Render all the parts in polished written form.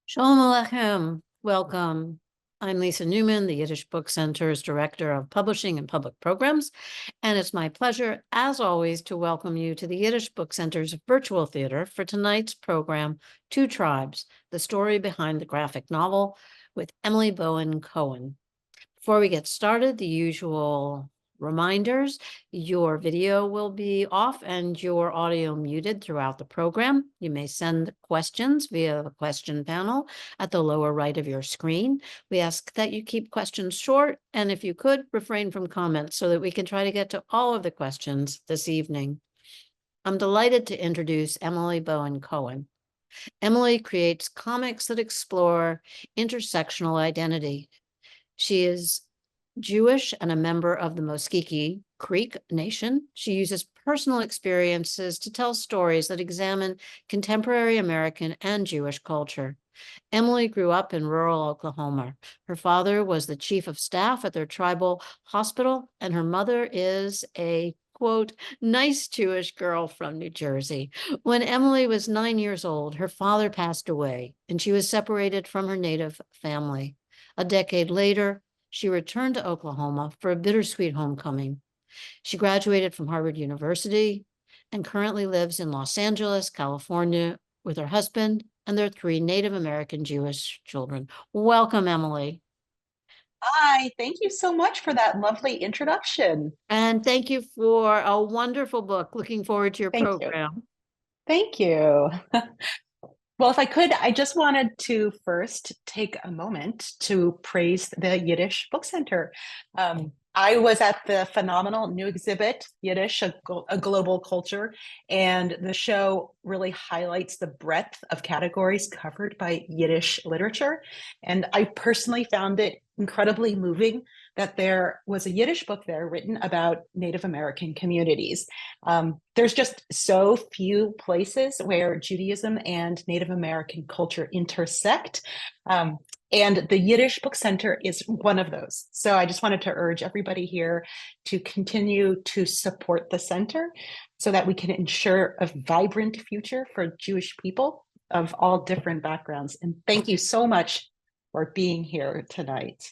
Shalom Aleichem. Welcome. I'm Lisa Newman, the Yiddish Book Center's Director of Publishing and Public Programs, and it's my pleasure, as always, to welcome you to the Yiddish Book Center's virtual theater for tonight's program, Two Tribes, the story behind the graphic novel with Emily Bowen Cohen. Before we get started, the usual reminders: your video will be off and your audio muted throughout the program. You may send questions via the question panel at the lower right of your screen. We ask that you keep questions short, and if you could, refrain from comments so that we can try to get to all of the questions this evening. I'm delighted to introduce Emily Bowen Cohen. Emily creates comics that explore intersectional identity. She is Jewish and a member of the Muskogee Creek Nation. She uses personal experiences to tell stories that examine contemporary American and Jewish culture. Emily grew up in rural Oklahoma. Her father was the chief of staff at their tribal hospital, and her mother is a quote, nice Jewish girl from New Jersey. When Emily was 9 years old, her father passed away, and she was separated from her native family. A decade later, she returned to Oklahoma for a bittersweet homecoming. She graduated from Harvard University and currently lives in Los Angeles, California, with her husband and their 3 Native American Jewish children. Welcome, Emily. Hi, thank you so much for that lovely introduction. And thank you for a wonderful book. Looking forward to your Thank you. program. Thank you. Well, if I could, I just wanted to first take a moment to praise the Yiddish Book Center. I was at the phenomenal new exhibit, Yiddish, a Global Culture, and the show really highlights the breadth of categories covered by Yiddish literature. And I personally found it incredibly moving that there was a Yiddish book there written about Native American communities. There's just so few places where Judaism and Native American culture intersect. And the Yiddish Book Center is one of those. So I just wanted to urge everybody here to continue to support the center so that we can ensure a vibrant future for Jewish people of all different backgrounds. And thank you so much for being here tonight.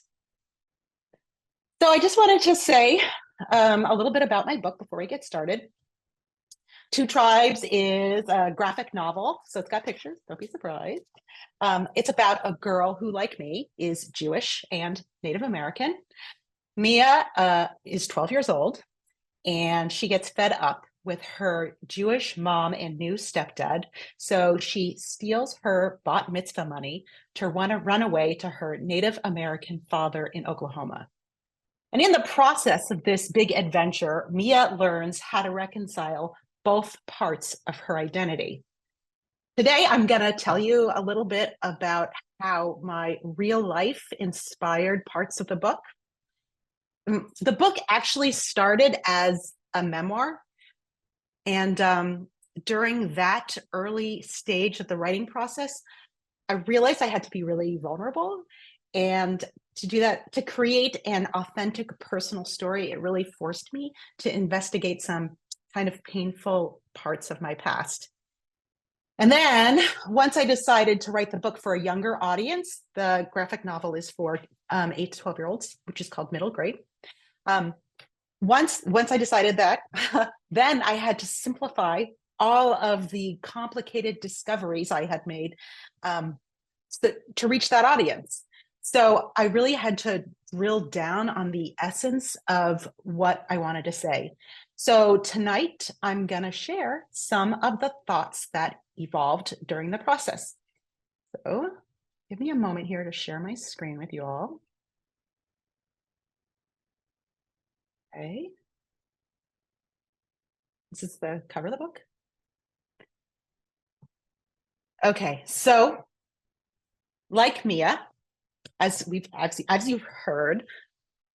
So I just wanted to say a little bit about my book before we get started. Two Tribes is a graphic novel, so it's got pictures, don't be surprised. It's about a girl who, like me, is Jewish and Native American. Mia is 12 years old, and she gets fed up with her Jewish mom and new stepdad. So she steals her bat mitzvah money to run away to her Native American father in Oklahoma. And in the process of this big adventure, Mia learns how to reconcile both parts of her identity. Today, I'm going to tell you a little bit about how my real life inspired parts of the book. The book actually started as a memoir. And during that early stage of the writing process, I realized I had to be really vulnerable. And to do that, to create an authentic personal story, it really forced me to investigate some kind of painful parts of my past. And then once I decided to write the book for a younger audience, the graphic novel is for 8 to 12-year-olds, which is called middle grade. Once I decided that, then I had to simplify all of the complicated discoveries I had made to reach that audience. So I really had to drill down on the essence of what I wanted to say. So tonight, I'm going to share some of the thoughts that evolved during the process. So give me a moment here to share my screen with you all. Okay. This is the cover of the book. Okay, so like Mia, as you've heard,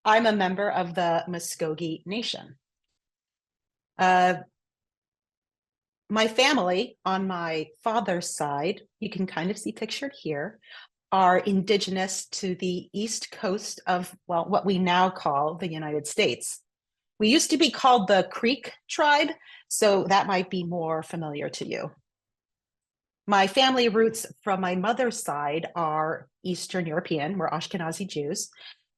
I'm a member of the Muskogee Nation. My family on my father's side, you can kind of see pictured here, are indigenous to the east coast of, well, what we now call the United States. We used to be called the Creek tribe, so that might be more familiar to you. My family roots from my mother's side are Eastern European, we're Ashkenazi Jews.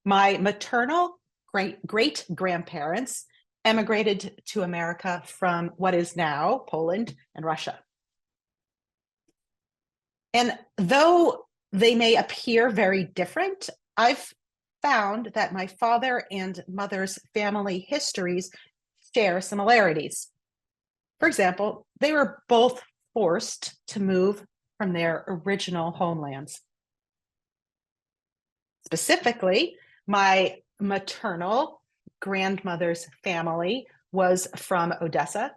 My maternal great grandparents emigrated to America from what is now Poland and Russia. And though they may appear very different, I've found that my father and mother's family histories share similarities. For example, they were both forced to move from their original homelands. Specifically, my maternal grandmother's family was from Odessa,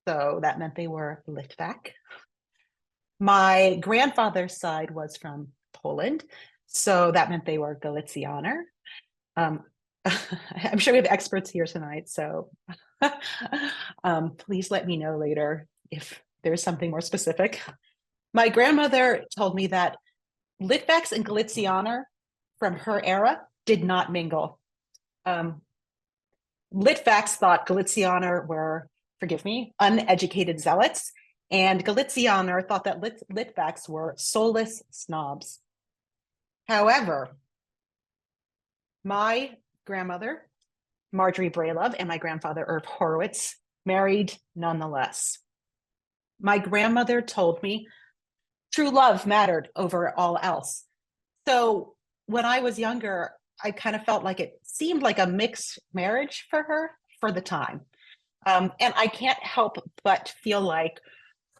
so that meant they were Litvak. My grandfather's side was from Poland, so that meant they were Galicianer. I'm sure we have experts here tonight, so please let me know later if there's something more specific. My grandmother told me that Litvaks and Galicianer from her era did not mingle. Litvaks thought Galicianer were, forgive me, uneducated zealots, and Galicianer thought that Litvaks were soulless snobs. However, my grandmother, Marjorie Brailov, and my grandfather, Irv Horowitz, married nonetheless. My grandmother told me true love mattered over all else. So when I was younger, I kind of felt like it seemed like a mixed marriage for her for the time. And I can't help but feel like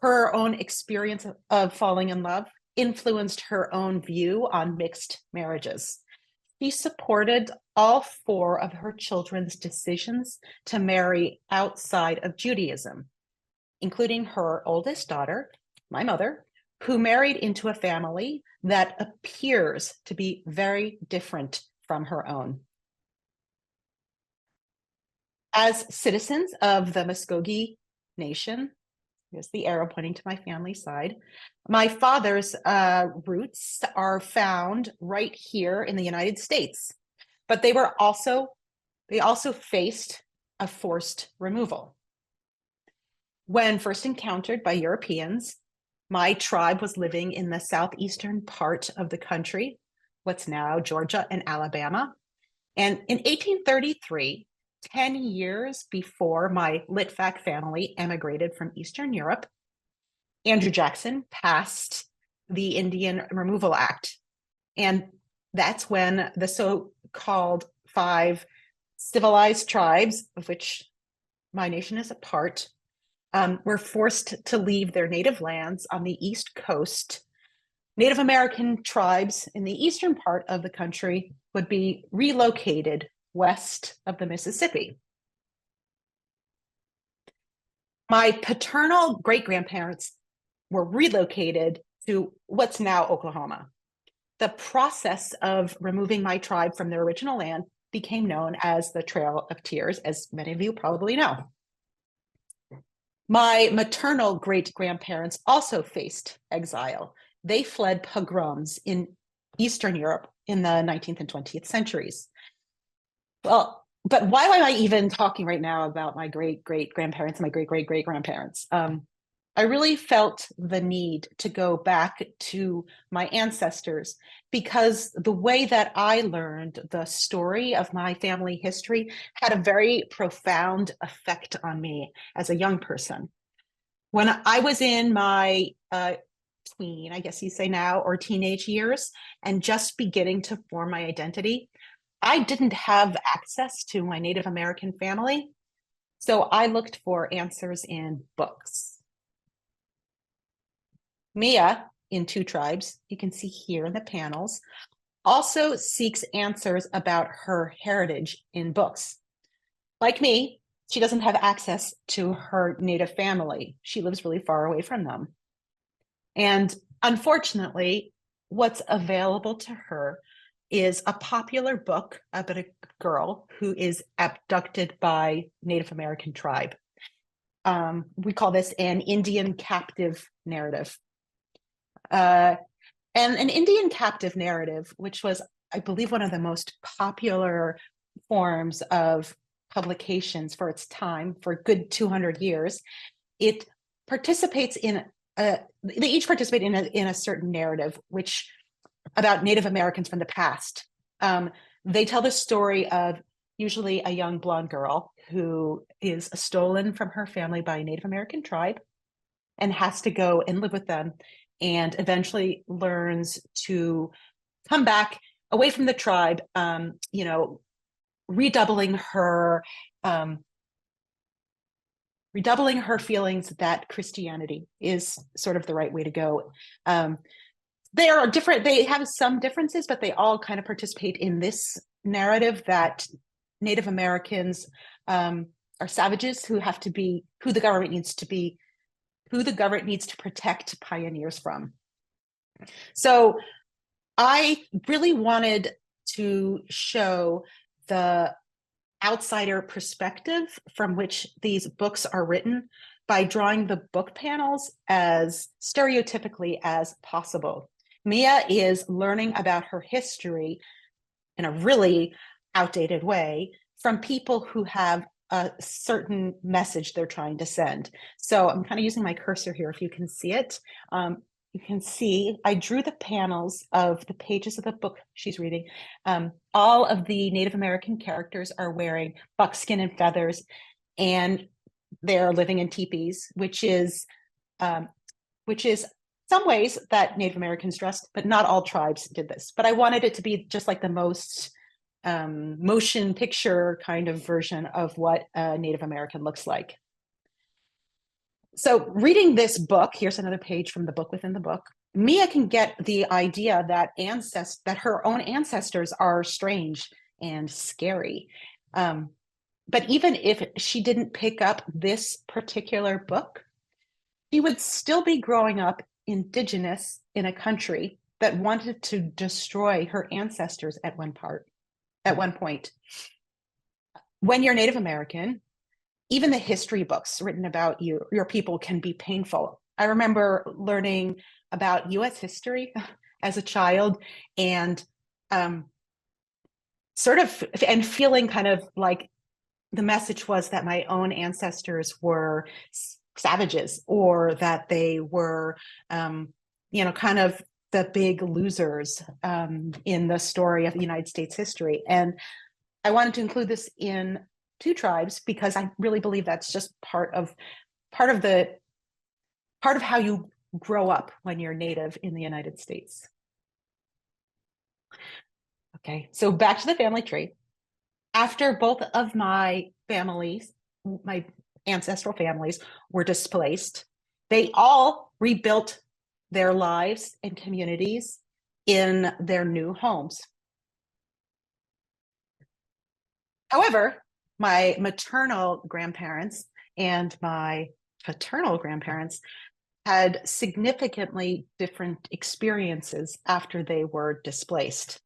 her own experience of falling in love influenced her own view on mixed marriages. She supported all four of her children's decisions to marry outside of Judaism, including her oldest daughter, my mother, who married into a family that appears to be very different from her own. As citizens of the Muskogee Nation, here's the arrow pointing to my family side, my father's roots are found right here in the United States, but they also faced a forced removal. When first encountered by Europeans, my tribe was living in the southeastern part of the country, what's now Georgia and Alabama. And in 1833, 10 years before my Litvak family emigrated from Eastern Europe, Andrew Jackson passed the Indian Removal Act. And that's when the so-called 5 civilized tribes, of which my nation is a part, were forced to leave their native lands on the East Coast. Native American tribes in the eastern part of the country would be relocated west of the Mississippi. My paternal great-grandparents were relocated to what's now Oklahoma. The process of removing my tribe from their original land became known as the Trail of Tears, as many of you probably know. My maternal great-grandparents also faced exile. They fled pogroms in Eastern Europe in the 19th and 20th centuries. Well, but why am I even talking right now about my great-great-grandparents and my great-great-great-grandparents? I really felt the need to go back to my ancestors because the way that I learned the story of my family history had a very profound effect on me as a young person. When I was in my tween, I guess you say now, or teenage years, and just beginning to form my identity, I didn't have access to my Native American family. So I looked for answers in books. Mia, in Two Tribes, you can see here in the panels, also seeks answers about her heritage in books. Like me, she doesn't have access to her Native family. She lives really far away from them. And unfortunately, what's available to her is a popular book about a girl who is abducted by Native American tribe. We call this an Indian captive narrative. And an Indian captive narrative, which was, I believe, one of the most popular forms of publications for its time for a good 200 years, it participates in they each participate in a certain narrative, which about Native Americans from the past. They tell the story of usually a young blonde girl who is stolen from her family by a Native American tribe and has to go and live with them, and eventually learns to come back away from the tribe, redoubling her um, redoubling her feelings that Christianity is sort of the right way to go. They are different. They have some differences, but they all kind of participate in this narrative that Native Americans are savages who have to be, who the government needs to be, who the government needs to protect pioneers from. So I really wanted to show the outsider perspective from which these books are written by drawing the book panels as stereotypically as possible. Mia is learning about her history in a really outdated way from people who have a certain message they're trying to send. So I'm kind of using my cursor here, if you can see it. You can see I drew the panels of the pages of the book she's reading. All of the Native American characters are wearing buckskin and feathers, and they're living in teepees, which is some ways that Native Americans dressed, but not all tribes did this. But I wanted it to be just like the most motion picture kind of version of what a Native American looks like. So reading this book, here's another page from the book within the book, Mia can get the idea that that her own ancestors are strange and scary. But even if she didn't pick up this particular book, she would still be growing up indigenous in a country that wanted to destroy her ancestors at one point. When you're Native American, even the history books written about your people can be painful. I remember learning about US history as a child and feeling kind of like the message was that my own ancestors were savages, or that they were, kind of the big losers in the story of the United States history. And I wanted to include this in two tribes because I really believe that's just part of how you grow up when you're Native in the United States. Okay, so back to the family tree. After both of my ancestral families were displaced, they all rebuilt their lives and communities in their new homes. However, my maternal grandparents and my paternal grandparents had significantly different experiences after they were displaced.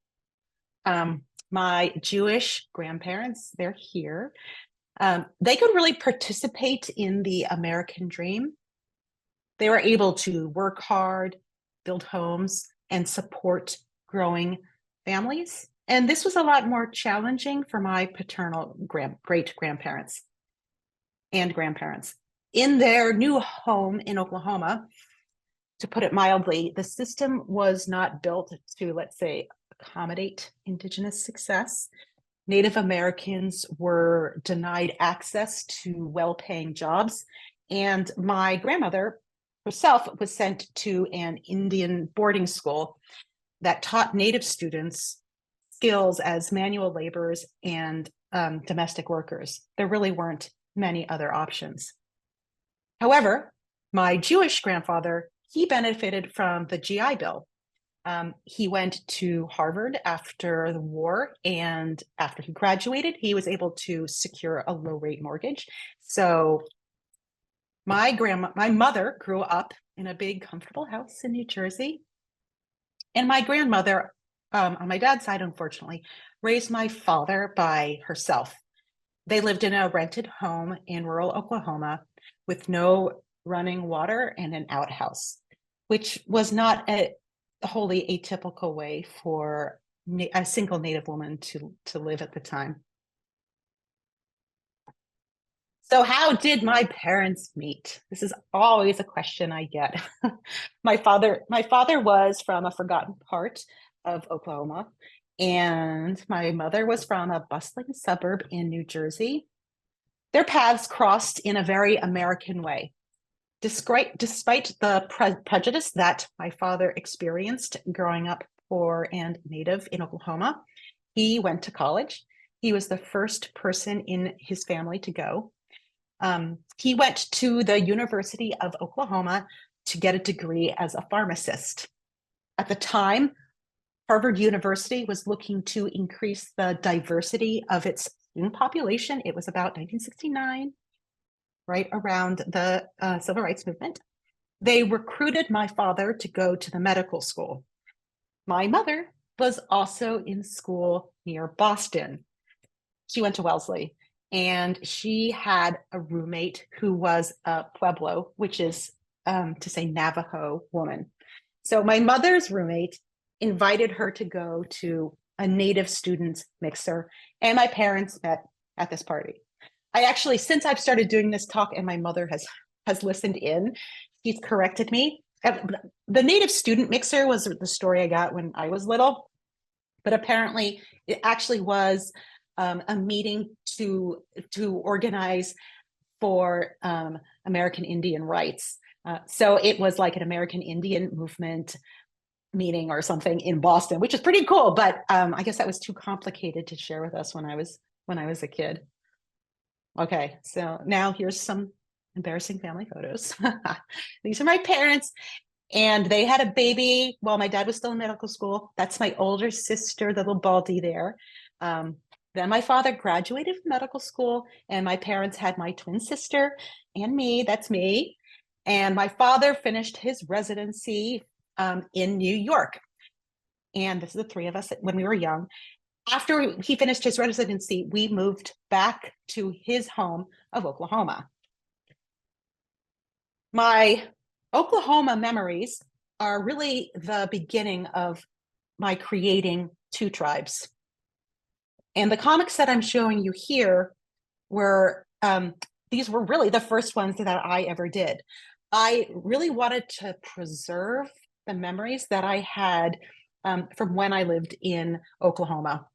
My Jewish grandparents, they're here. They could really participate in the American dream. They were able to work hard, build homes, and support growing families. And this was a lot more challenging for my paternal great-grandparents and grandparents. In their new home in Oklahoma, to put it mildly, the system was not built to, let's say, accommodate Indigenous success. Native Americans were denied access to well-paying jobs, and my grandmother herself was sent to an Indian boarding school that taught Native students skills as manual laborers and domestic workers. There really weren't many other options. However, my Jewish grandfather, he benefited from the GI Bill. He went to Harvard after the war, and after he graduated, he was able to secure a low-rate mortgage. So my mother grew up in a big, comfortable house in New Jersey. And my grandmother, on my dad's side, unfortunately, raised my father by herself. They lived in a rented home in rural Oklahoma with no running water and an outhouse, which was not a wholly atypical way for a single Native woman to live at the time. So how did my parents meet? This is always a question I get. My father was from a forgotten part of Oklahoma, and my mother was from a bustling suburb in New Jersey. Their paths crossed in a very American way. Despite the prejudice that my father experienced growing up poor and native in Oklahoma, he went to college. He was the first person in his family to go. He went to the University of Oklahoma to get a degree as a pharmacist. At the time, Harvard University was looking to increase the diversity of its student population. It was about 1969, right around the civil rights movement. They recruited my father to go to the medical school. My mother was also in school near Boston. She went to Wellesley, and she had a roommate who was a Pueblo, which is to say Navajo woman. So my mother's roommate invited her to go to a Native students mixer, and my parents met at this party. I actually, since I've started doing this talk and my mother has listened in, she's corrected me. The Native student mixer was the story I got when I was little, but apparently it actually was a meeting to organize for American Indian rights. So it was like an American Indian movement meeting or something in Boston, which is pretty cool. But I guess that was too complicated to share with us when I was a kid. Okay, so now here's some embarrassing family photos. These are my parents, and they had a baby while my dad was still in medical school. That's my older sister, the little Baldy there. Then my father graduated from medical school, and my parents had my twin sister and me. That's me. And my father finished his residency in New York. And this is the three of us when we were young. After he finished his residency, we moved back to his home of Oklahoma. My Oklahoma memories are really the beginning of my creating two tribes. And the comics that I'm showing you here were, these were really the first ones that I ever did. I really wanted to preserve the memories that I had from when I lived in Oklahoma.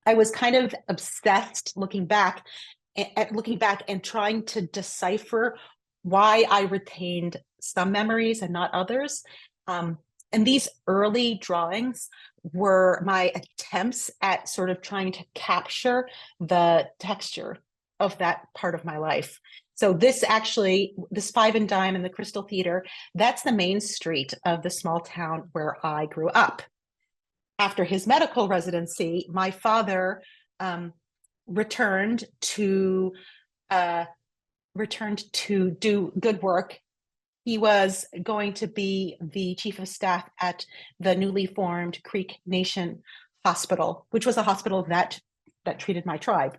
I was kind of obsessed looking back and trying to decipher why I retained some memories and not others. And these early drawings were my attempts at sort of trying to capture the texture of that part of my life. So this Five and Dime and the Crystal Theater, that's the main street of the small town where I grew up. After his medical residency, my father returned to do good work. He was going to be the chief of staff at the newly formed Creek Nation Hospital, which was a hospital that treated my tribe.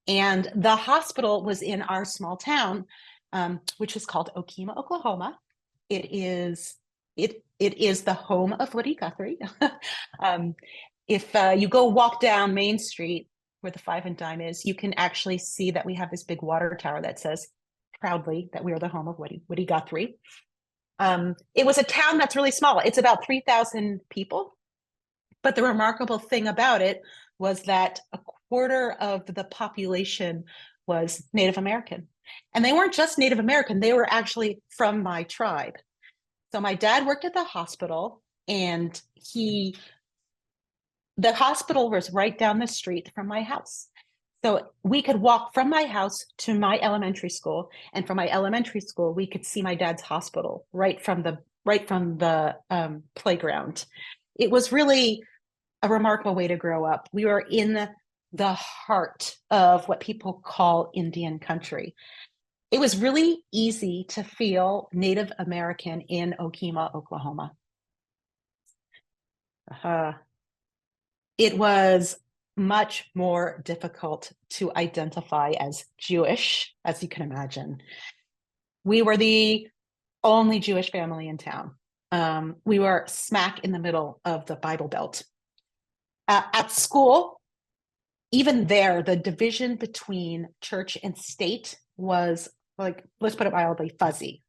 And the hospital was in our small town, which is called Okemah, Oklahoma. It is the home of Woody Guthrie. If you go walk down Main Street where the Five and Dime is, you can actually see that we have this big water tower that says proudly that we are the home of Woody Guthrie. It was a town that's really small. It's about 3,000 people. But the remarkable thing about it was that a quarter of the population was Native American. And they weren't just Native American, they were actually from my tribe. So my dad worked at the hospital, and the hospital was right down the street from my house. So we could walk from my house to my elementary school, and from my elementary school, we could see my dad's hospital right from the playground. It was really a remarkable way to grow up. We were in the heart of what people call Indian country. It was really easy to feel Native American in Okemah, Oklahoma. It was much more difficult to identify as Jewish, as you can imagine. We were the only Jewish family in town. We were smack in the middle of the Bible Belt. At school, even there, the division between church and state was like, let's put it mildly, fuzzy.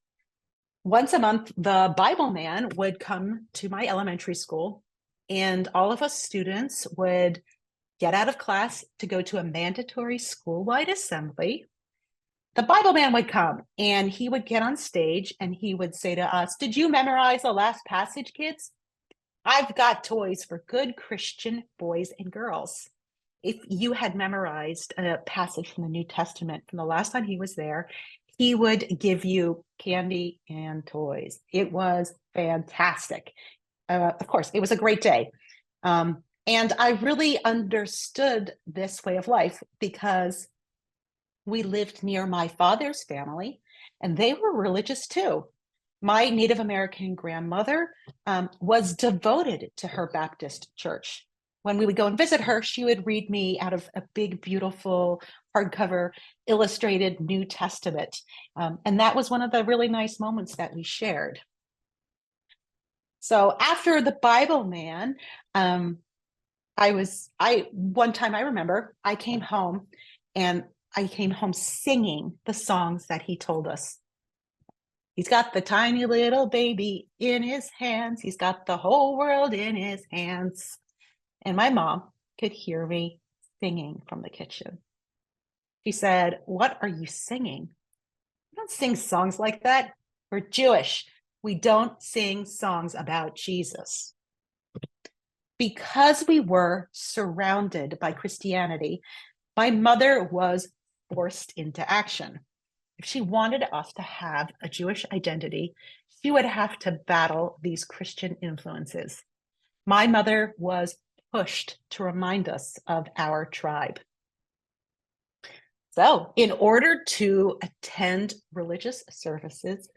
Once a month, the Bible man would come to my elementary school, and all of us students would get out of class to go to a mandatory school-wide assembly. The Bible man would come and he would get on stage and he would say to us, "Did you memorize the last passage, kids? I've got toys for good Christian boys and girls." If you had memorized a passage from the New Testament from the last time he was there, he would give you candy and toys. It was fantastic. Of course, it was a great day. And I really understood this way of life because we lived near my father's family, and they were religious too. My Native American grandmother was devoted to her Baptist church. When we would go and visit her, she would read me out of a big, beautiful hardcover illustrated New Testament. And that was one of the really nice moments that we shared. So after the Bible man, one time I remember I came home and I came home singing the songs that he told us. He's got the tiny little baby in his hands. He's got the whole world in his hands. And my mom could hear me singing from the kitchen. She said, "What are you singing? We don't sing songs like that. We're Jewish. We don't sing songs about Jesus." Because we were surrounded by Christianity, my mother was forced into action. If she wanted us to have a Jewish identity, she would have to battle these Christian influences. My mother was pushed to remind us of our tribe. So, in order to attend religious services,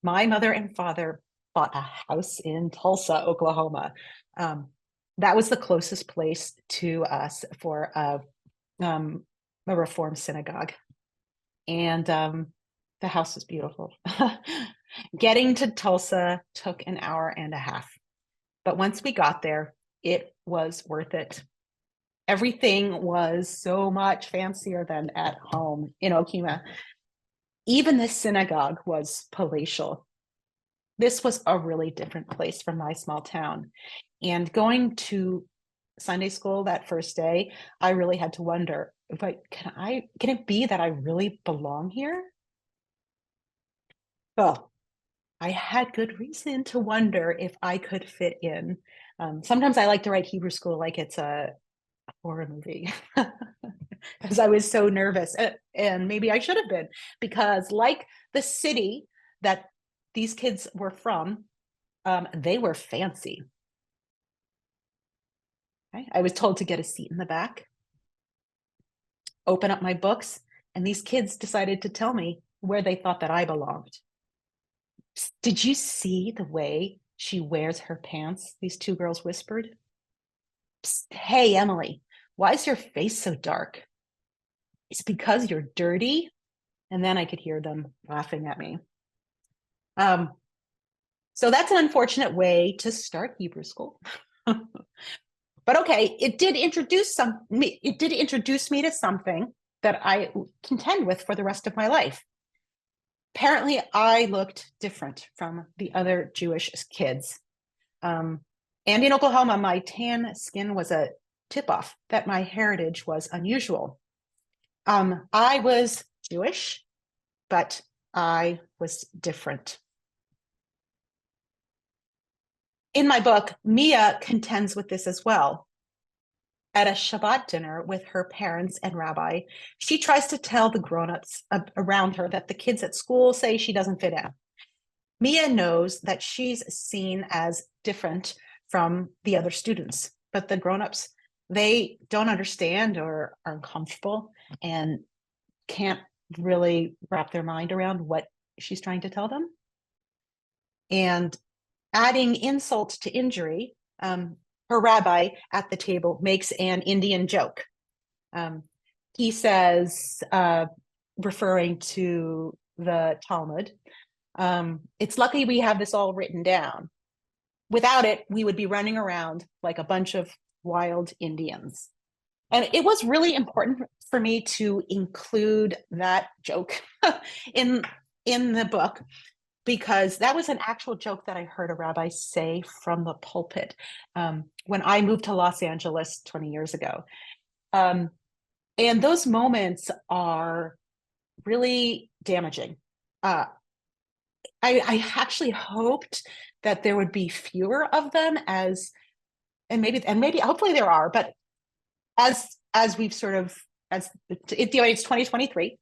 my mother and father bought a house in Tulsa, Oklahoma. That was the closest place to us for a Reform synagogue. And the house was beautiful. Getting to Tulsa took an hour and a half. But once we got there, it was worth it. Everything was so much fancier than at home in Okima. Even the synagogue was palatial. This was a really different place from my small town. And going to Sunday school that first day, I really had to wonder, but can it be that I really belong here? Well, I had good reason to wonder if I could fit in. Sometimes I like to write Hebrew school like it's a horror movie because I was so nervous. And maybe I should have been, because like the city that these kids were from, they were fancy. Okay? I was told to get a seat in the back, open up my books, and these kids decided to tell me where they thought that I belonged. "Did you see the way she wears her pants?" these two girls whispered. "Psst, hey, Emily, why is your face so dark?" "It's because you're dirty." And then I could hear them laughing at me. So that's an unfortunate way to start Hebrew school. But okay, it did introduce me to something that I contend with for the rest of my life. Apparently, I looked different from the other Jewish kids. And in Oklahoma, my tan skin was a tip-off that my heritage was unusual. I was Jewish, but I was different. In my book, Mia contends with this as well. At a Shabbat dinner with her parents and rabbi, she tries to tell the grown-ups around her that the kids at school say she doesn't fit in. Mia knows that she's seen as different from the other students, but the grown-ups, they don't understand or are uncomfortable and can't really wrap their mind around what she's trying to tell them. And adding insult to injury, her rabbi at the table makes an Indian joke. He says, referring to the Talmud, "It's lucky we have this all written down. Without it, we would be running around like a bunch of wild Indians." And it was really important for me to include that joke in in the book, because that was an actual joke that I heard a rabbi say from the pulpit when I moved to Los Angeles 20 years ago. Um, and those moments are really damaging. Uh, I actually hoped that there would be fewer of them, as and maybe hopefully there are, but as we've sort of as it's 2023,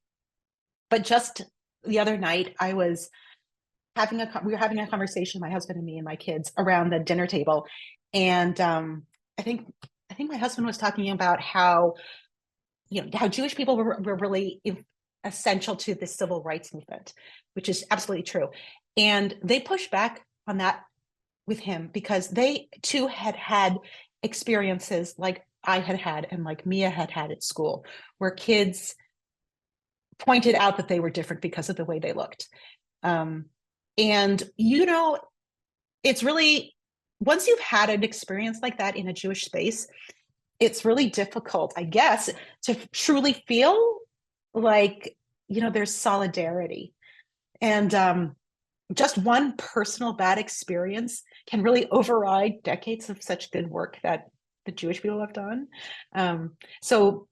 but just the other night I was we were having a conversation, my husband and me and my kids, around the dinner table, and I think I think my husband was talking about how, you know, how Jewish people were really essential to the civil rights movement, which is absolutely true. And they pushed back on that with him because they too had had experiences like I had had and like Mia had had at school, where kids pointed out that they were different because of the way they looked. Um, and, you know, it's really, once you've had an experience like that in a Jewish space, it's really difficult, I guess, to truly feel like, you know, there's solidarity. And just one personal bad experience can really override decades of such good work that the Jewish people have done. So,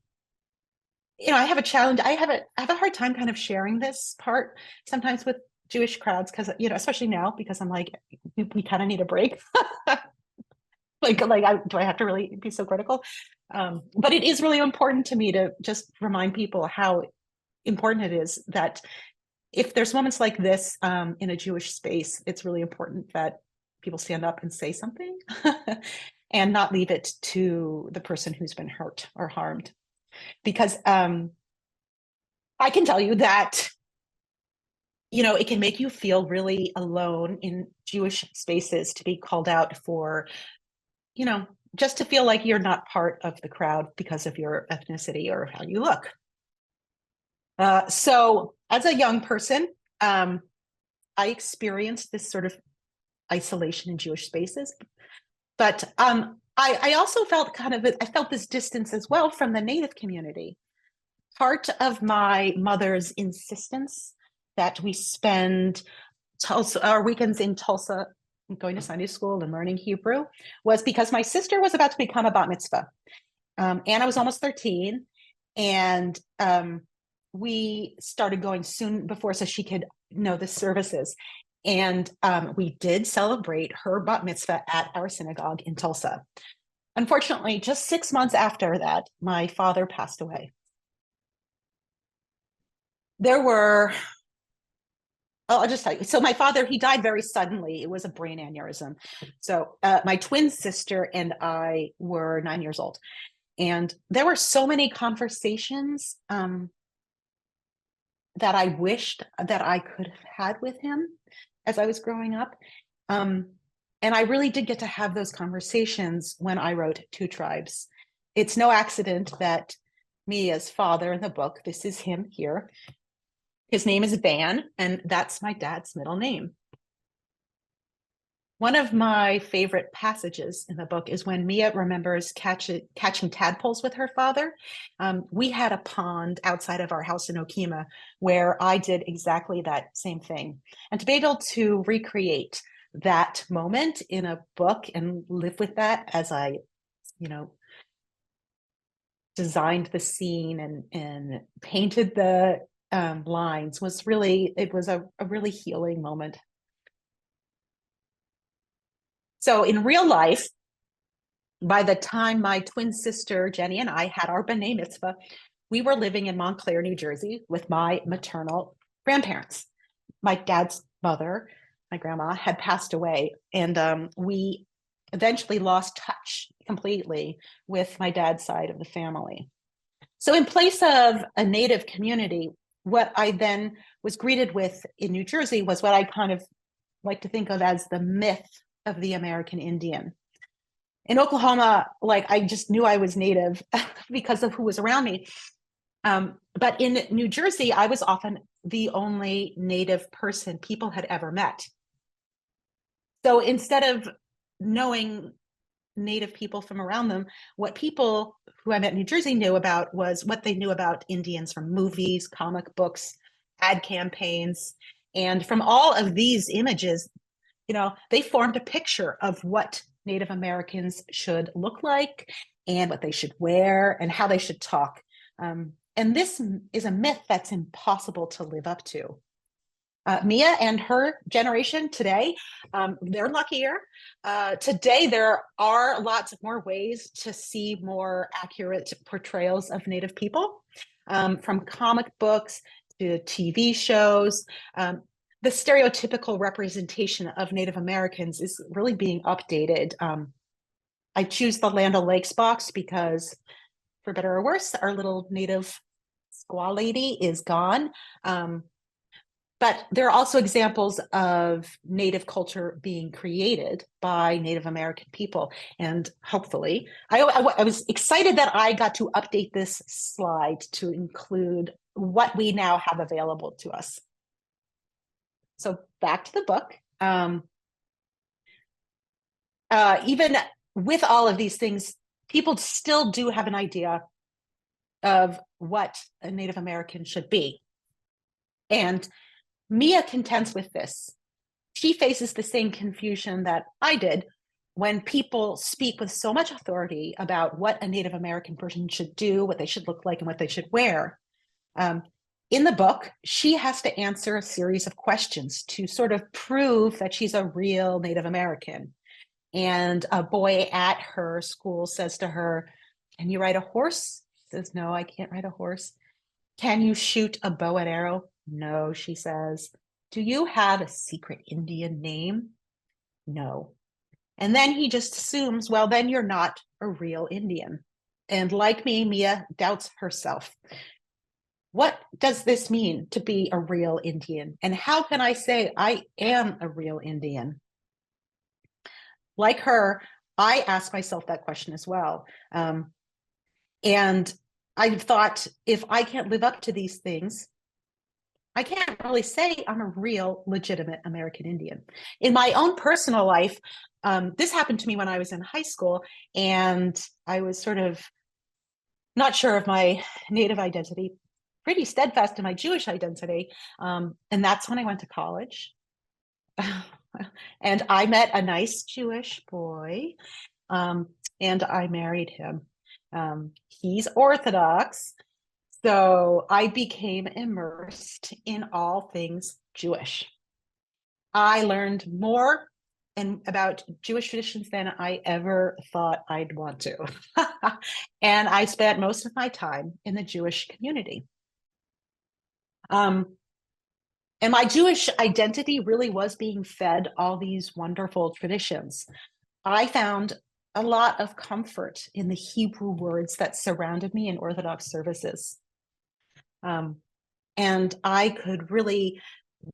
you know, I have a challenge. I have a hard time kind of sharing this part sometimes with Jewish crowds, because, you know, especially now, because I'm like, we kind of need a break. Do I have to really be so critical? But it is really important to me to just remind people how important it is that if there's moments like this in a Jewish space, it's really important that people stand up and say something and not leave it to the person who's been hurt or harmed. Because I can tell you that, you know, it can make you feel really alone in Jewish spaces to be called out for, you know, just to feel like you're not part of the crowd because of your ethnicity or how you look. So as a young person, I experienced this sort of isolation in Jewish spaces, but I also felt I felt this distance as well from the Native community. Part of my mother's insistence that we spend our weekends in Tulsa going to Sunday school and learning Hebrew was because my sister was about to become a bat mitzvah. Anna was almost 13, and we started going soon before so she could know the services. And we did celebrate her bat mitzvah at our synagogue in Tulsa. Unfortunately, just 6 months after that, my father passed away. There were, oh, I'll just tell you. So my father, he died very suddenly. It was a brain aneurysm. So my twin sister and I were 9 years old. And there were so many conversations that I wished that I could have had with him as I was growing up. And I really did get to have those conversations when I wrote Two Tribes. It's no accident that Mia's father in the book, this is him here, his name is Van, and that's my dad's middle name. One of my favorite passages in the book is when Mia remembers catching tadpoles with her father. We had a pond outside of our house in Okima where I did exactly that same thing. And to be able to recreate that moment in a book and live with that as I, you know, designed the scene and painted the lines was really, it was a really healing moment. So in real life, by the time my twin sister Jenny and I had our B'nai Mitzvah, we were living in Montclair, New Jersey, with my maternal grandparents. My dad's mother, my grandma, had passed away, and we eventually lost touch completely with my dad's side of the family. So in place of a Native community, what I then was greeted with in New Jersey was what I kind of like to think of as the myth of the American Indian. In Oklahoma, like I just knew I was Native because of who was around me. But in New Jersey, I was often the only Native person people had ever met. So instead of knowing Native people from around them, what people who I met in New Jersey knew about was what they knew about Indians from movies, comic books, ad campaigns. And from all of these images, they formed a picture of what Native Americans should look like and what they should wear and how they should talk. And this is a myth that's impossible to live up to. Mia and her generation today, they're luckier. Today, there are lots more ways to see more accurate portrayals of Native people, from comic books to TV shows. The stereotypical representation of Native Americans is really being updated. I choose the Land O'Lakes box because, for better or worse, our little Native squaw lady is gone. But there are also examples of Native culture being created by Native American people. And hopefully, I was excited that I got to update this slide to include what we now have available to us. So back to the book. Even with all of these things, people still do have an idea of what a Native American should be. And Mia contends with this. She faces the same confusion that I did when people speak with so much authority about what a Native American person should do, what they should look like, and what they should wear. In the book, she has to answer a series of questions to sort of prove that she's a real Native American. And a boy at her school says to her, "Can you ride a horse?" She says, "No, I can't ride a horse." "Can you shoot a bow and arrow?" "No," she says. "Do you have a secret Indian name?" "No." And then he just assumes, well, then you're not a real Indian. And like me, Mia doubts herself. What does this mean to be a real Indian? And how can I say I am a real Indian? Like her, I ask myself that question as well. And I thought, if I can't live up to these things, I can't really say I'm a real, legitimate American Indian. In my own personal life, this happened to me when I was in high school, and I was sort of not sure of my Native identity, pretty steadfast in my Jewish identity. And that's when I went to college. And I met a nice Jewish boy, and I married him. He's Orthodox. So I became immersed in all things Jewish. I learned more about Jewish traditions than I ever thought I'd want to. And I spent most of my time in the Jewish community. And my Jewish identity really was being fed all these wonderful traditions. I found a lot of comfort in the Hebrew words that surrounded me in Orthodox services. And I could really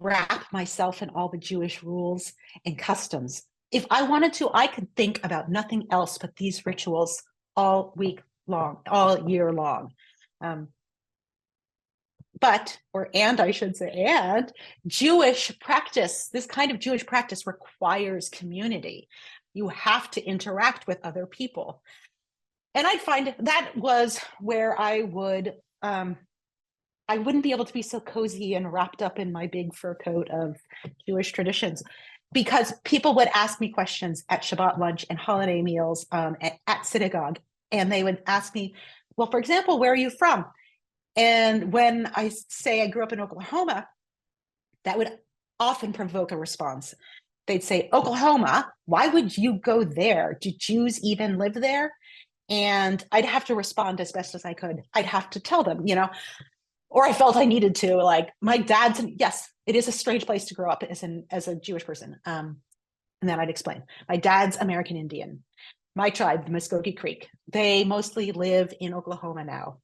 wrap myself in all the Jewish rules and customs. If I wanted to, I could think about nothing else but these rituals all week long, all year long. And I should say, and Jewish practice, this kind of Jewish practice requires community. You have to interact with other people. And I find that was where I wouldn't be able to be so cozy and wrapped up in my big fur coat of Jewish traditions, because people would ask me questions at Shabbat lunch and holiday meals, at synagogue. And they would ask me, well, for example, where are you from? And when I say I grew up in Oklahoma, that would often provoke a response. They'd say, "Oklahoma, why would you go there? Do Jews even live there?" And I'd have to respond as best as I could. I'd have to tell them, or I felt I needed to, like, my dad's, yes, it is a strange place to grow up as a Jewish person. And then I'd explain, my dad's American Indian. My tribe, the Muskogee Creek, they mostly live in Oklahoma now.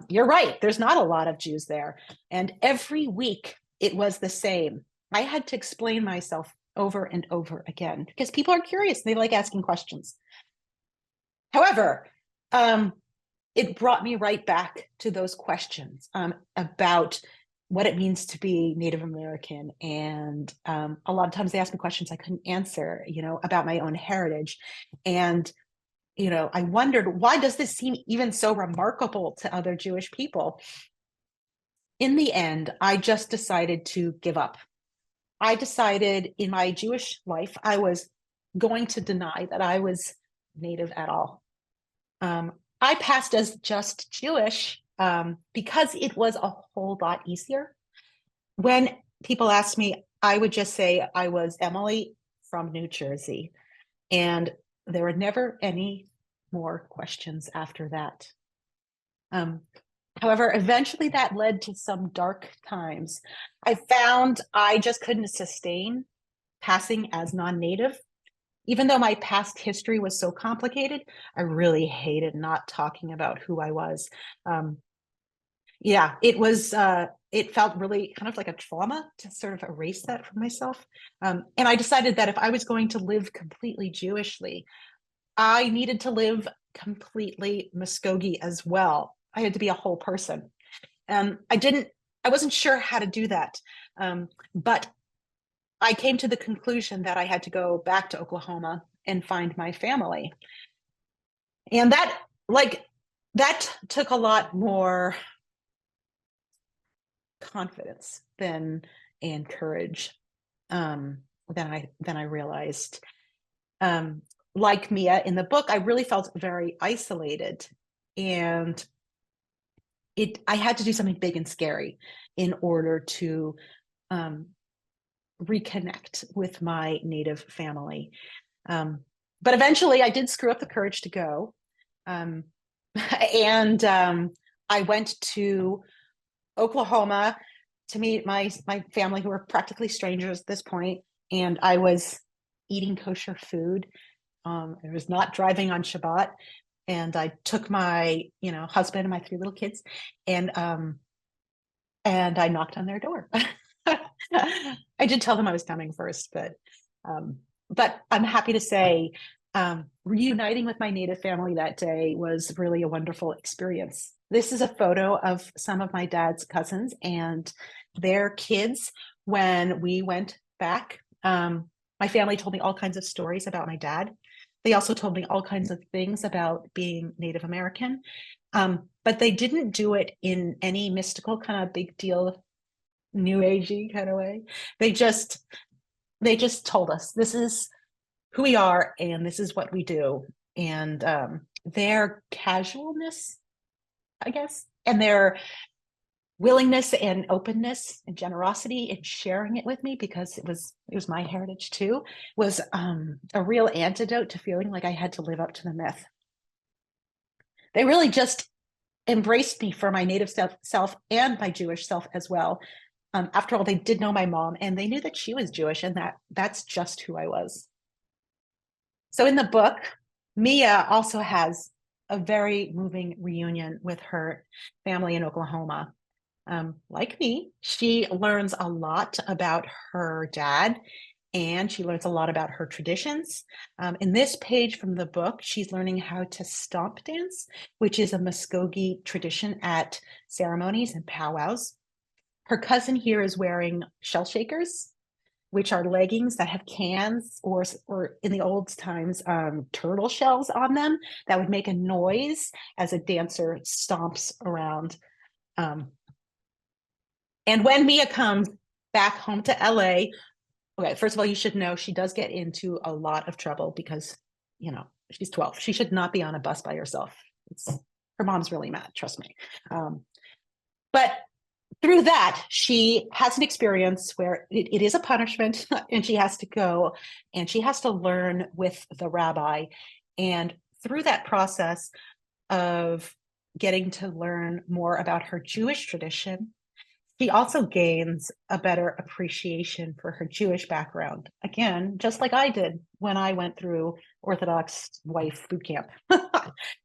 You're right, there's not a lot of Jews there. And every week it was the same. I had to explain myself over and over again because people are curious. They like asking questions. However, it brought me right back to those questions about what it means to be Native American. And a lot of times they ask me questions I couldn't answer, about my own heritage. And, I wondered, why does this seem even so remarkable to other Jewish people? In the end, I just decided to give up. I decided in my Jewish life, I was going to deny that I was Native at all. I passed as just Jewish because it was a whole lot easier. When people asked me, I would just say I was Emily from New Jersey. And there were never any more questions after that. However, eventually that led to some dark times. I found I just couldn't sustain passing as non-native. Even though my past history was so complicated, I really hated not talking about who I was. It felt really kind of like a trauma to sort of erase that from myself. And I decided that if I was going to live completely Jewishly, I needed to live completely Muskogee as well. I had to be a whole person. I wasn't sure how to do that. But I came to the conclusion that I had to go back to Oklahoma and find my family. And that took a lot more confidence and courage than I realized. Like Mia in the book, I really felt very isolated, and I had to do something big and scary in order to reconnect with my Native family. But eventually I did screw up the courage to go. And I went to Oklahoma to meet my family, who were practically strangers at this point. And I was eating kosher food. I was not driving on Shabbat. And I took my, husband and my 3 little kids, and I knocked on their door. I did tell them I was coming first, but I'm happy to say reuniting with my Native family that day was really a wonderful experience. This is a photo of some of my dad's cousins and their kids when we went back. My family told me all kinds of stories about my dad. They also told me all kinds of things about being Native American, but they didn't do it in any mystical kind of big deal, new agey kind of way. They just told us, this is who we are and this is what we do. And their casualness, I guess, and their willingness and openness and generosity in sharing it with me, because it was my heritage too, was a real antidote to feeling like I had to live up to the myth. They really just embraced me for my Native self and my Jewish self as well. After all, they did know my mom, and they knew that she was Jewish, and that's just who I was. So in the book, Mia also has a very moving reunion with her family in Oklahoma. Like me, she learns a lot about her dad, and she learns a lot about her traditions. In this page from the book, she's learning how to stomp dance, which is a Muskogee tradition at ceremonies and powwows. Her cousin here is wearing shell shakers, which are leggings that have cans or in the old times, turtle shells on them that would make a noise as a dancer stomps around. And when Mia comes back home to LA, okay, first of all, you should know she does get into a lot of trouble because, she's 12. She should not be on a bus by herself. Her mom's really mad, trust me. But through that, she has an experience where it is a punishment, and she has to go and she has to learn with the rabbi. And through that process of getting to learn more about her Jewish tradition, she also gains a better appreciation for her Jewish background. Again, just like I did when I went through Orthodox wife boot camp.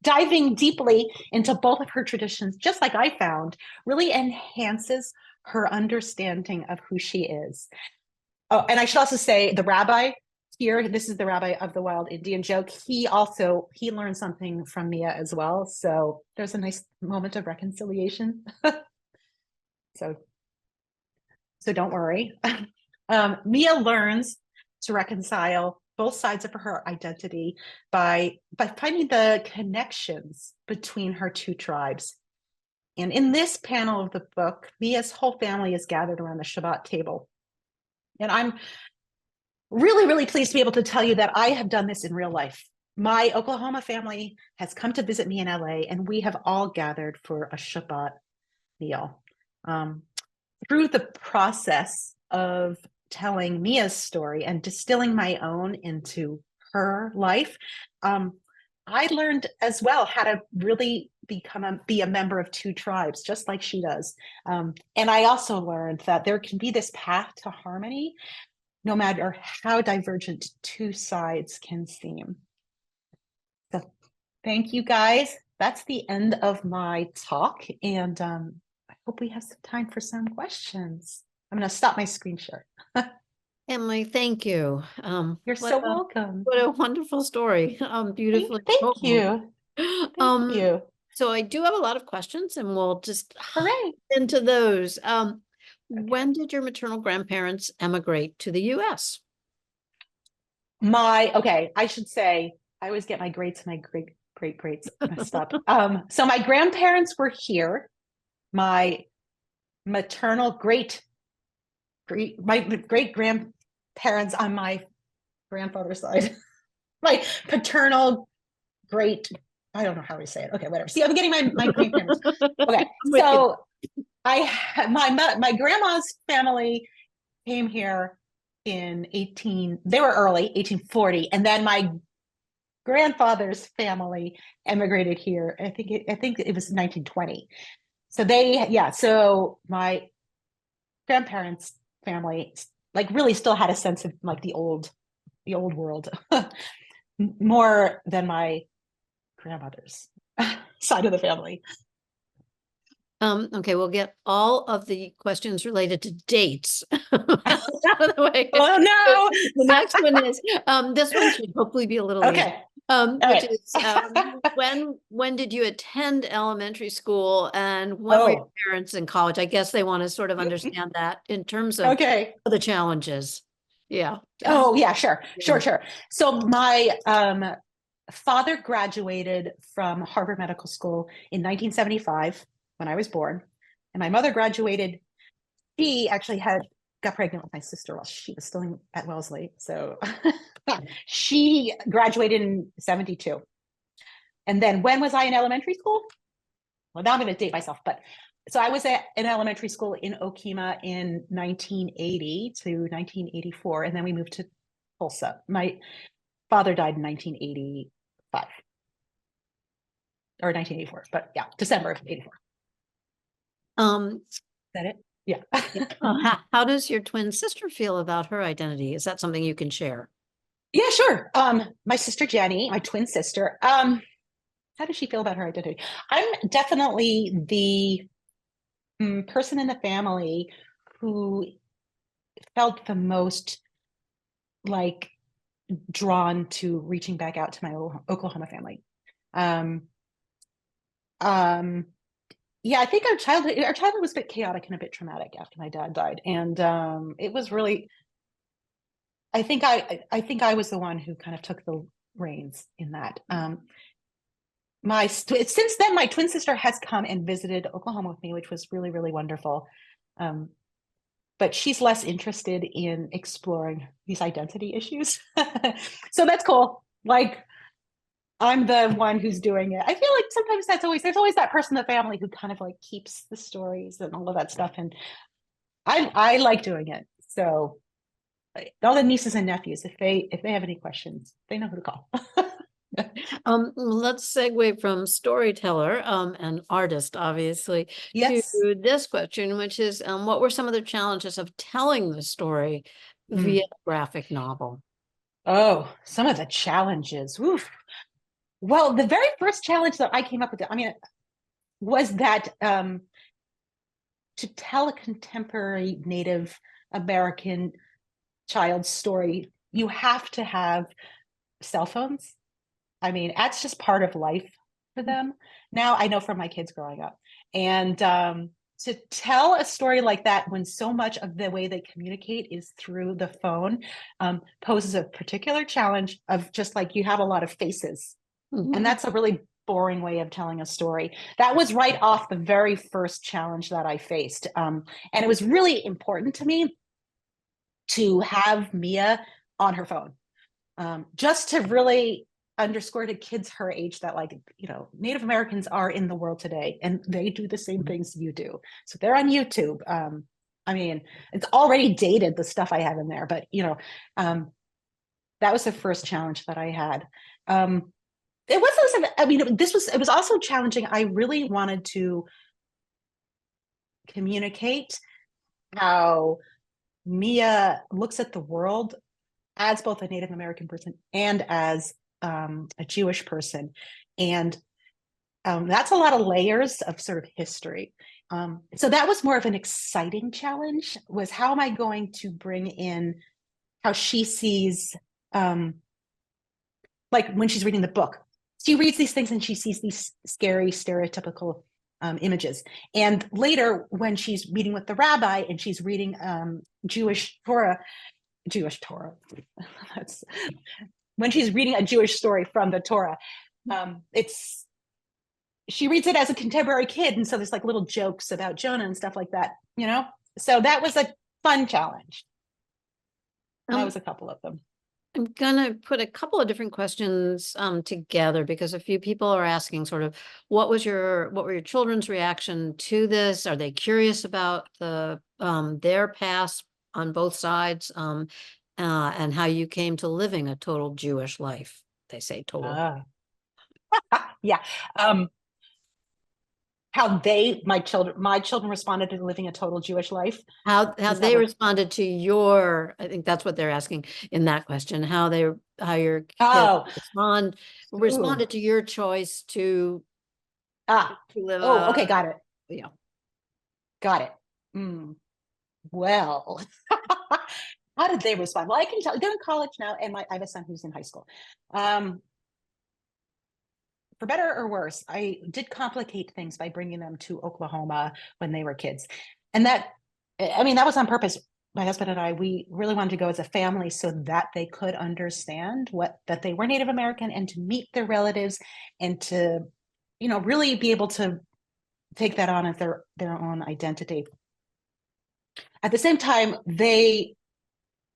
Diving deeply into both of her traditions, just like I found, really enhances her understanding of who she is. Oh, and I should also say the rabbi here, this is the rabbi of the Wild Indian joke. He learned something from Mia as well. So there's a nice moment of reconciliation. So so don't worry. Mia learns to reconcile both sides of her identity by finding the connections between her two tribes. And in this panel of the book, Mia's whole family is gathered around the Shabbat table. And I'm really, really pleased to be able to tell you that I have done this in real life. My Oklahoma family has come to visit me in LA, and we have all gathered for a Shabbat meal. Through the process of telling Mia's story and distilling my own into her life, I learned as well how to really be a member of two tribes, just like she does. And I also learned that there can be this path to harmony, no matter how divergent two sides can seem. So thank you guys. That's the end of my talk. And I hope we have some time for some questions. I'm going to stop my screen share. Emily, thank you. You're so welcome. What a wonderful story. Beautifully Thank told. you. Thank you. So I do have a lot of questions, and we'll just Hooray. into those. When did your maternal grandparents emigrate to the US? I should say, I always get my greats and my greats messed up. So my grandparents were here. My maternal my great grandparents on my grandfather's side, my paternal great, I don't know how we say it. Okay, whatever. See, I'm getting my grandparents. Okay, so my grandma's family came here in they were early 1840, and then my grandfather's family emigrated here. I think it was 1920. So my grandparents' family like really still had a sense of like the old world more than my grandmother's side of the family. Okay, we'll get all of the questions related to dates out of the way. Oh no! The next one is this one should hopefully be a little easier. Which is when did you attend elementary school, and when were your parents in college? I guess they want to sort of understand that in terms of the challenges. Yeah. Oh yeah, sure. So my father graduated from Harvard Medical School in 1975 when I was born, and my mother graduated. She actually got pregnant with my sister while she was still at Wellesley, so she graduated in 72. And then when was I in elementary school? Well, now I'm going to date myself, but so I was in elementary school in Okima in 1980 to 1984, and then we moved to Tulsa. My father died in 1985 or 1984, but yeah, December of 84. Is that it? Yeah. How does your twin sister feel about her identity? Is that something you can share? Yeah, sure. My sister Jenny, my twin sister, how does she feel about her identity? I'm definitely the person in the family who felt the most like drawn to reaching back out to my Oklahoma family. Yeah, I think our childhood was a bit chaotic and a bit traumatic after my dad died, and it was really. I think I was the one who kind of took the reins in that. Since then, my twin sister has come and visited Oklahoma with me, which was really, really wonderful. But she's less interested in exploring these identity issues. So that's cool. Like, I'm the one who's doing it. I feel like sometimes there's always that person in the family who kind of like keeps the stories and all of that stuff. And I like doing it. So all the nieces and nephews, if they have any questions, they know who to call. Let's segue from storyteller and artist, obviously, to this question, which is what were some of the challenges of telling the story via graphic novel? Oh, some of the challenges. Oof. Well, the very first challenge that I came up with, was that to tell a contemporary Native American child's story, you have to have cell phones. I mean, that's just part of life for them. Now I know from my kids growing up. And to tell a story like that when so much of the way they communicate is through the phone poses a particular challenge of just like you have a lot of faces. And that's a really boring way of telling a story. That was right off the very first challenge that I faced. And it was really important to me to have Mia on her phone, just to really underscore to kids her age that, like, you know, Native Americans are in the world today and they do the same things you do. So they're on YouTube. I mean, it's already dated, the stuff I have in there, but you know, that was the first challenge that I had. It wasn't, I mean, it was also challenging. I really wanted to communicate how Mia looks at the world as both a Native American person and as a Jewish person. And that's a lot of layers of sort of history. So that was more of an exciting challenge, was how am I going to bring in how she sees, like when she's reading the book, she reads these things and she sees these scary, stereotypical images. And later, when she's meeting with the rabbi and she's reading Jewish Torah, that's when she's reading a Jewish story from the Torah, she reads it as a contemporary kid, and so there's like little jokes about Jonah and stuff like that, you know. So that was a fun challenge. That was a couple of them. I'm gonna put a couple of different questions together because a few people are asking sort of what were your children's reaction to this? Are they curious about their past on both sides, and how you came to living a total Jewish life? They say total. Yeah. How my children responded to living a total Jewish life. How they responded to your, I think that's what they're asking in that question, how your kids responded to your choice to live. Okay, got it. Yeah. Got it. Well, how did they respond? Well, I can tell they're in college now, and I have a son who's in high school. For better or worse, I did complicate things by bringing them to Oklahoma when they were kids. And that was on purpose. My husband and I, we really wanted to go as a family so that they could understand that they were Native American and to meet their relatives and to, you know, really be able to take that on as their own identity. At the same time, they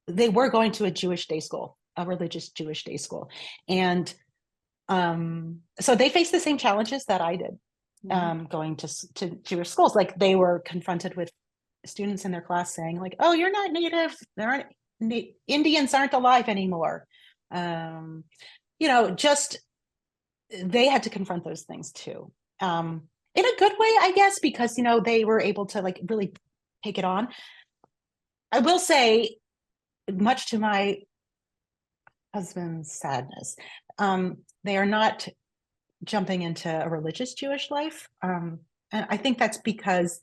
were going to a Jewish day school, a religious Jewish day school. And so they faced the same challenges that I did, going to Jewish schools. Like they were confronted with students in their class saying like, oh, you're not Native, Indians aren't alive anymore. You know, just, they had to confront those things too. In a good way, I guess, because, you know, they were able to like really take it on. I will say, much to my husband's sadness, they are not jumping into a religious Jewish life. And I think that's because,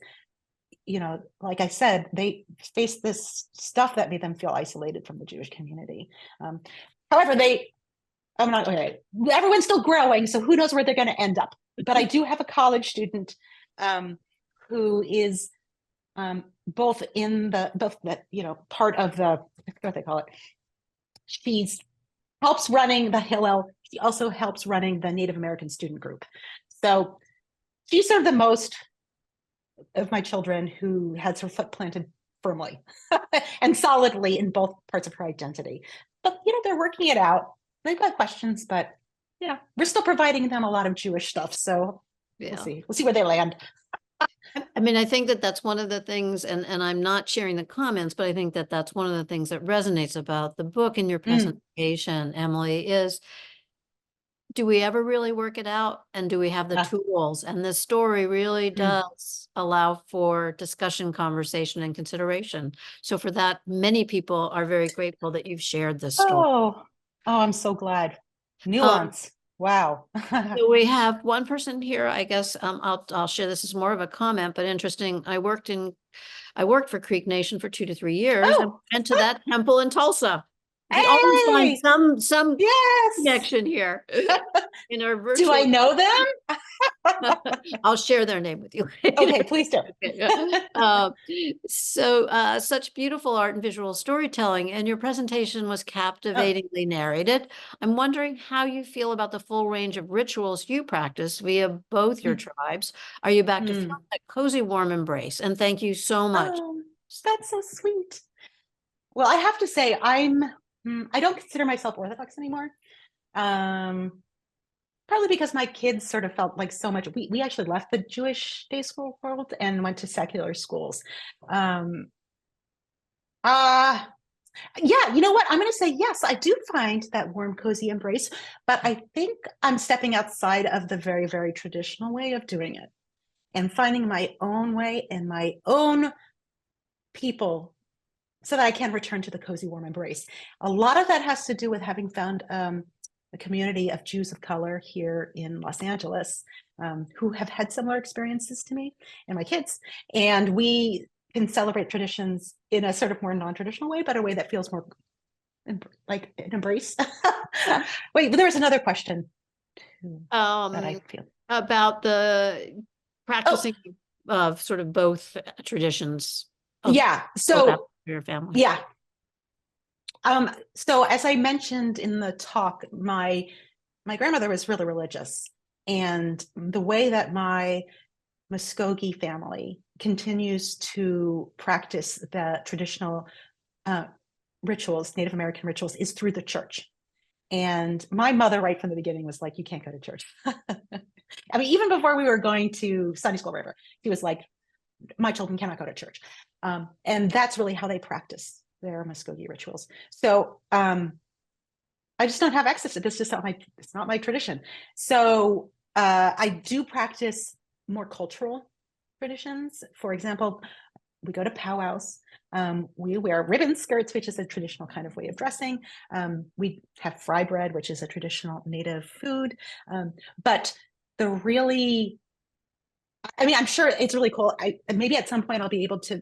you know, like I said, they faced this stuff that made them feel isolated from the Jewish community. However, I'm not okay. Everyone's still growing, so who knows where they're going to end up. But I do have a college student who is both that, you know, part of what they call it. She's helps running the Hillel. She also helps running the Native American student group. So she's sort of the most of my children who has her foot planted firmly and solidly in both parts of her identity. But, you know, they're working it out. They've got questions, but, you know, we're still providing them a lot of Jewish stuff. So we'll see. We'll see where they land. I mean, I think that that's one of the things, and I'm not sharing the comments, but I think that that's one of the things that resonates about the book in your presentation, Emily, is do we ever really work it out? And do we have the tools? And this story really does allow for discussion, conversation, and consideration. So for that, many people are very grateful that you've shared this story. Oh, I'm so glad. Nuance. Wow. So we have one person here, I guess, I'll share this as more of a comment, but interesting. I worked for Creek Nation for 2 to 3 years and went to that temple in Tulsa. We always find some connection here in our virtual. Do I know them? I'll share their name with you. Okay, please do. Such beautiful art and visual storytelling, and your presentation was Oh, captivatingly narrated. I'm wondering how you feel about the full range of rituals you practice via both your mm, tribes. Are you back to mm. feeling that cozy, warm embrace? And thank you so much. Oh, that's so sweet. Well, I have to say, I don't consider myself Orthodox anymore. Um, Probably because my kids sort of felt like so much. We actually left the Jewish day school world and went to secular schools. Um, uh, yeah, you know what? I'm going to say yes. I do find that warm, cozy embrace, but I think I'm stepping outside of the very, very traditional way of doing it and finding my own way and my own people so that I can return to the cozy, warm embrace. A lot of that has to do with having found a community of Jews of color here in Los Angeles who have had similar experiences to me and my kids. And we can celebrate traditions in a sort of more non-traditional way, but a way that feels more like an embrace. Wait, but there was another question too that I Um, feel. about the Oh, practicing of sort of both traditions of yeah. both aspects So, of your family. yeah. So as I mentioned in the talk, my grandmother was really religious. And the way that my Muskogee family continues to practice the traditional uh, rituals, Native American rituals, is through the church. And my mother, right from the beginning, was like, "You can't go to church." I mean, even before we were going to Sunday school, whatever, she was like, "My children cannot go to church," and that's really how they practice their Muskogee rituals. So I just don't have access to this. Just not my it's not my tradition. So I do practice more cultural traditions. For example, we go to powwows. We wear ribbon skirts, which is a traditional kind of way of dressing. We have fry bread, which is a traditional native food. But the really, I mean, I'm sure it's really cool. Maybe at some point I'll be able to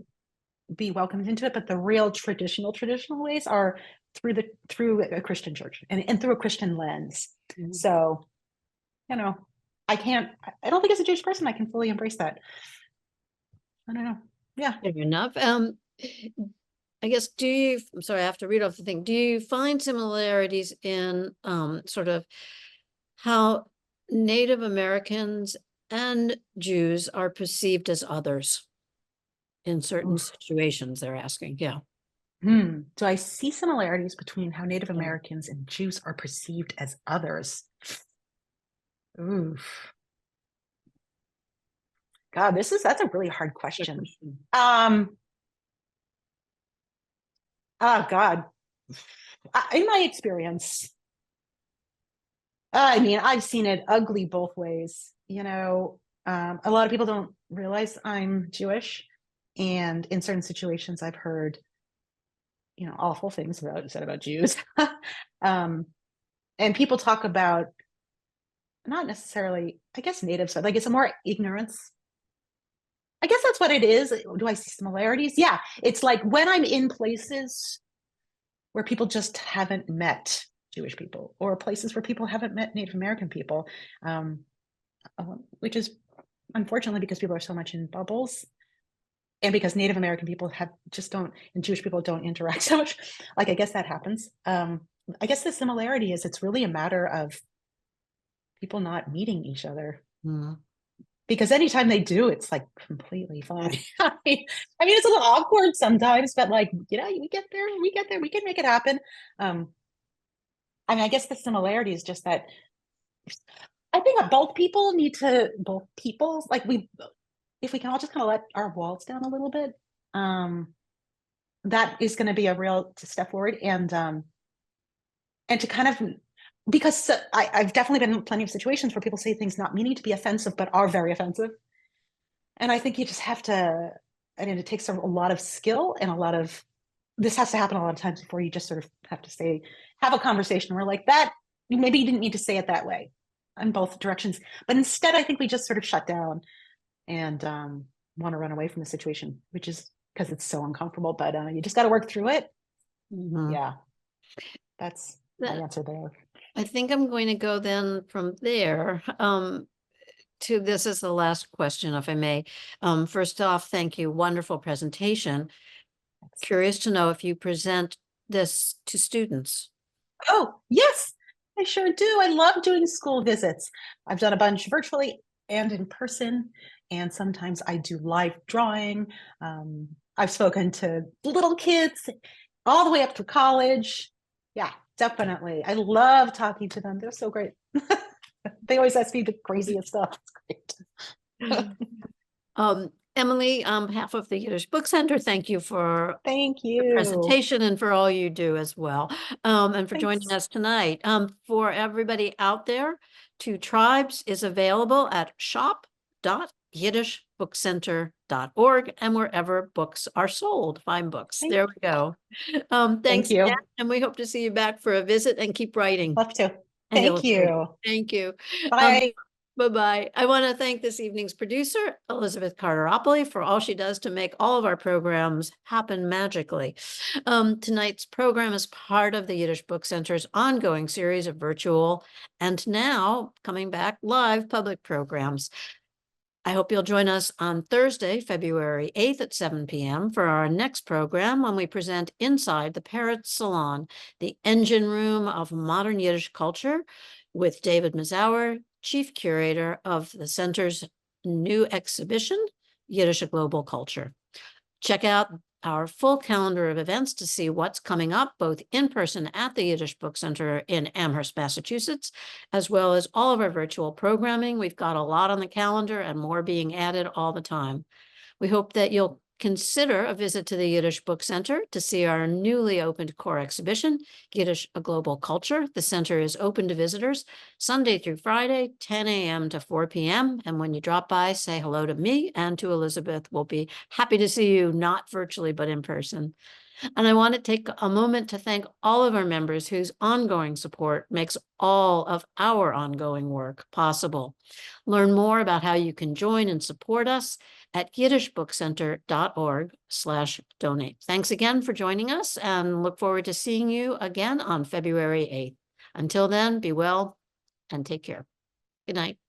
be welcomed into it, but the real traditional ways are through a Christian church and through a Christian lens. Mhm. So, you know, I don't think as a Jewish person I can fully embrace that. I don't know. Yeah. Fair enough. I guess, I'm sorry, I have to read off the thing. Do you find similarities in sort of how Native Americans and Jews are perceived as others in certain Oof. situations, they're asking. Yeah. Do I see similarities between how Native Yeah. Americans and Jews are perceived as others? Oof. God, that's a really hard Good question. question. Um, oh God. In my experience, I mean, I've seen it ugly both ways. A lot of people don't realize I'm Jewish, and in certain situations, I've heard, awful things said about Jews. um, and people talk about not necessarily, I guess, natives, but like it's a more ignorance. I guess that's what it is. Do I see similarities? Yeah, it's like when I'm in places where people just haven't met Jewish people, or places where people haven't met Native American people. Um, which is unfortunately because people are so much in bubbles and because Native American people have just don't and Jewish people don't interact so much. Like I guess that happens. I guess the similarity is it's really a matter of people not meeting each other Mhm. because anytime they do, it's like completely fine. I mean, it's a little awkward sometimes, but like we get there, we can make it happen. Um, I mean, I guess the similarity is just that I think both people like we if we can all just kind of let our walls down a little bit, um, that is going to be a real step forward. And to kind of because I've definitely been in plenty of situations where people say things not meaning to be offensive but are very offensive, and I think you just have to. I mean, it takes a lot of skill and a lot of this has to happen a lot of times before you just sort of have to have a conversation where like that maybe you didn't need to say it that way in both directions, but instead I think we just sort of shut down and want to run away from the situation, which is because it's so uncomfortable. But you just got to work through it. Mhm. Yeah, that's my That- answer there. I think I'm going to go then from there. this is the last question, if I may. First off, thank you. Wonderful presentation. Curious to know if you present this to students. Oh, yes, I sure do. I love doing school visits. I've done a bunch virtually and in person, and sometimes I do live drawing. I've spoken to little kids all the way up to college. Yeah, definitely. I love talking to them. They're so great. They always ask me the craziest stuff. It's great. Emily, on behalf of the Yiddish Book Center, thank you for Thank the you. presentation and for all you do as well, and for joining Thanks. us tonight. For everybody out there, Two Tribes is available at shop.yiddishbookcenter.org and wherever books are sold, fine books. There we go. Thank Thanks you. again, and we hope to see you back for a visit, and keep writing Love to. and Thank illustrating. you. Thank you. Bye. Bye-bye. I want to thank this evening's producer, Elizabeth Carteropoli, for all she does to make all of our programs happen magically. Tonight's program is part of the Yiddish Book Center's ongoing series of virtual and now coming back live public programs. I hope you'll join us on Thursday, February 8th at 7 p.m. for our next program when we present Inside the Parrot Salon, the engine room of modern Yiddish culture, with David Mazauer, Chief Curator of the Center's new exhibition, Yiddish: A Global Culture. Check out our full calendar of events to see what's coming up, both in person at the Yiddish Book Center in Amherst, Massachusetts, as well as all of our virtual programming. We've got a lot on the calendar and more being added all the time. We hope that you'll consider a visit to the Yiddish Book Center to see our newly opened core exhibition, Yiddish: A Global Culture. The center is open to visitors Sunday through Friday, 10 a.m. to 4 p.m. And when you drop by, say hello to me and to Elizabeth. We'll be happy to see you, not virtually, but in person. And I want to take a moment to thank all of our members whose ongoing support makes all of our ongoing work possible. Learn more about how you can join and support us at yiddishbookcenter.org/donate. Thanks again for joining us, and look forward to seeing you again on February 8th. Until then, be well and take care. Good night.